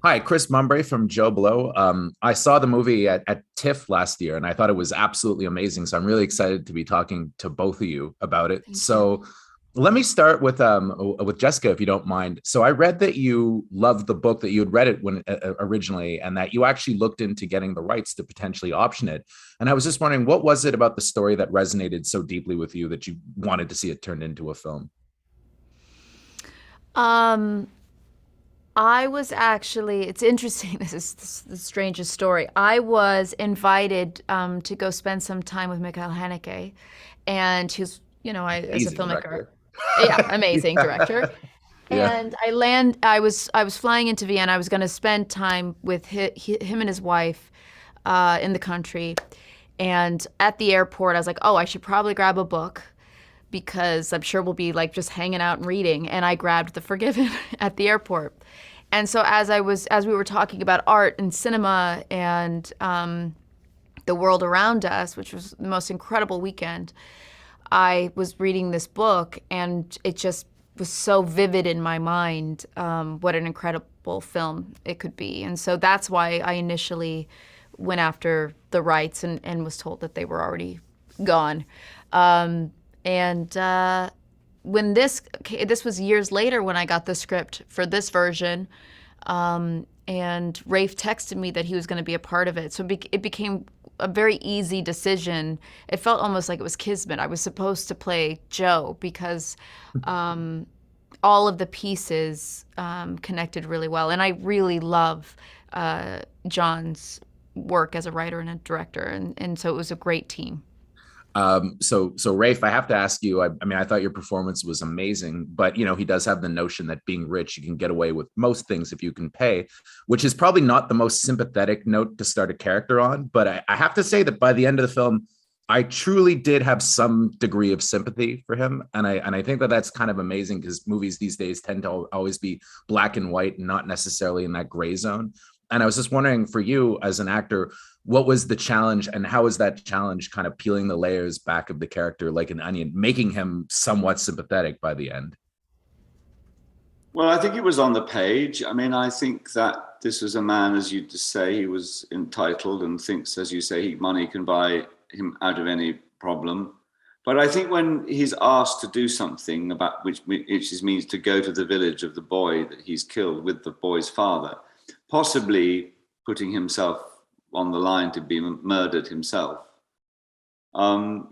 Hi, Chris Mumbrey from JoBlo. I saw the movie at TIFF last year, and I thought it was absolutely amazing. So I'm really excited to be talking to both of you about it. Thank you. So let me start with Jessica, if you don't mind. So I read that you loved the book, that you had read it when originally, and that you actually looked into getting the rights to potentially option it. And I was just wondering, what was it about the story that resonated so deeply with you that you wanted to see it turned into a film? Um, I was actually, it's interesting. This is the strangest story. I was invited to go spend some time with Mikhail Haneke, and he's, as a Amazing filmmaker, director. yeah, amazing director. Yeah. Yeah. And I was flying into Vienna. I was going to spend time with him and his wife in the country. And at the airport, I was like, oh, I should probably grab a book because I'm sure we'll be like just hanging out and reading. And I grabbed The Forgiven at the airport. And so as we were talking about art and cinema and the world around us, which was the most incredible weekend, I was reading this book, and it just was so vivid in my mind what an incredible film it could be. And so that's why I initially went after the rights and was told that they were already gone. And when this was years later when I got the script for this version, and Rafe texted me that he was going to be a part of it. So it became a very easy decision. It felt almost like it was kismet. I was supposed to play Joe because all of the pieces connected really well. And I really love John's work as a writer and a director. And so it was a great team. So Rafe, I have to ask you, I mean, I thought your performance was amazing, but he does have the notion that being rich, you can get away with most things if you can pay, which is probably not the most sympathetic note to start a character on. But I have to say that by the end of the film, I truly did have some degree of sympathy for him. And I think that that's kind of amazing because movies these days tend to always be black and white and not necessarily in that gray zone. And I was just wondering, for you as an actor, what was the challenge, and how is that challenge kind of peeling the layers back of the character like an onion, making him somewhat sympathetic by the end? Well, I think it was on the page. I mean, I think that this was a man, as you just say, he was entitled and thinks, as you say, money can buy him out of any problem. But I think when he's asked to do something about which means to go to the village of the boy that he's killed with the boy's father, possibly putting himself on the line to be murdered himself.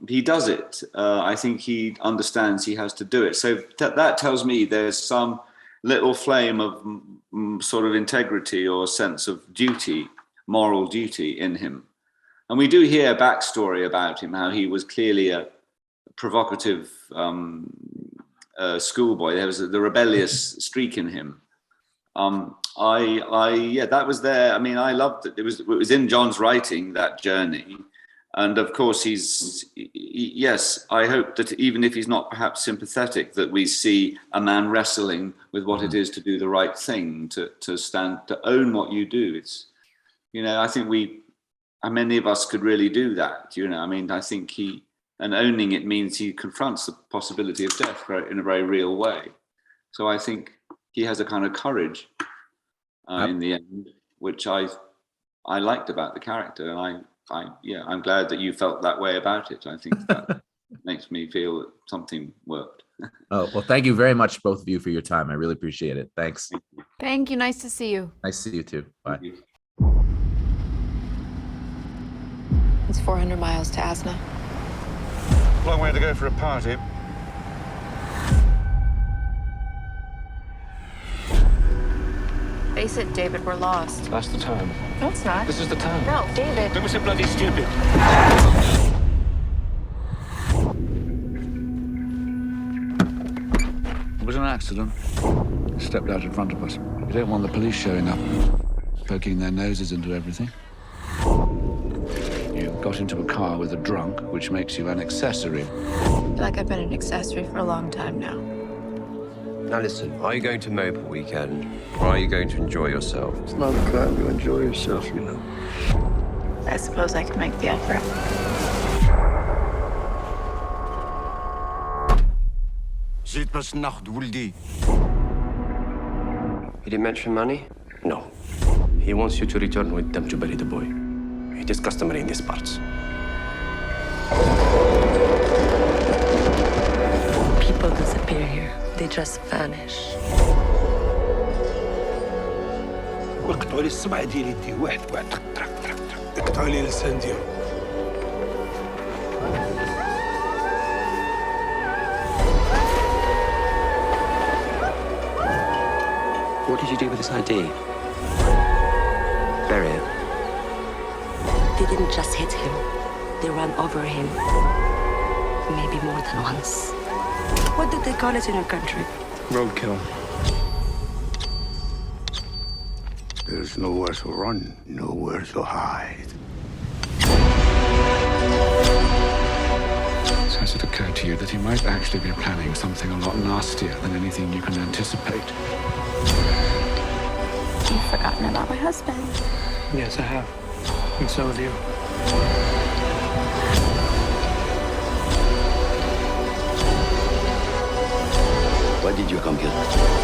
He does it. I think he understands he has to do it. So that tells me there's some little flame of sort of integrity or sense of duty, moral duty in him. And we do hear a backstory about him, how he was clearly a provocative schoolboy. There was the rebellious streak in him. Yeah, that was there. I mean, I loved it. It was in John's writing, that journey. And of course, yes, I hope that even if he's not perhaps sympathetic, that we see a man wrestling with what it is to do the right thing, to stand, to own what you do. It's, I think many of us could really do that. I mean, I think and owning it means he confronts the possibility of death in a very real way. So I think he has a kind of courage in the end, which I liked about the character, and I'm glad that you felt that way about it. I think that makes me feel that something worked. Oh, well, thank you very much, both of you, for your time. I really appreciate it. Thanks. Thank you. Nice to see you. Nice to see you too. Bye. It's 400 miles to Asna. Long way to go for a party. Face it, David, we're lost. That's the town. No, it's not. This is the town. No, David. Don't be so bloody stupid. It was an accident. Stepped out in front of us. We don't want the police showing up, poking their noses into everything. You got into a car with a drunk, which makes you an accessory. I feel like I've been an accessory for a long time now. Now listen, are you going to mope a weekend, or are you going to enjoy yourself? It's not a crime to enjoy yourself, I suppose I could make the effort. You didn't mention money? No. He wants you to return with them to bury the boy. It is customary in these parts. People disappear here. They just vanish. واقطعوا لي السمعة ديالي يدي واحد واحد طرق طرق طرق اقطعوا لي اللسان ديالو. What did you do with this ID? Bury it. They didn't just hit him. They ran over him. Maybe more than once. What did they call it in your country? Roadkill. There's nowhere to run, nowhere to hide. So has it occurred to you that he might actually be planning something a lot nastier than anything you can anticipate? You've forgotten about my husband. Yes, I have. And so have you. Why did you come here?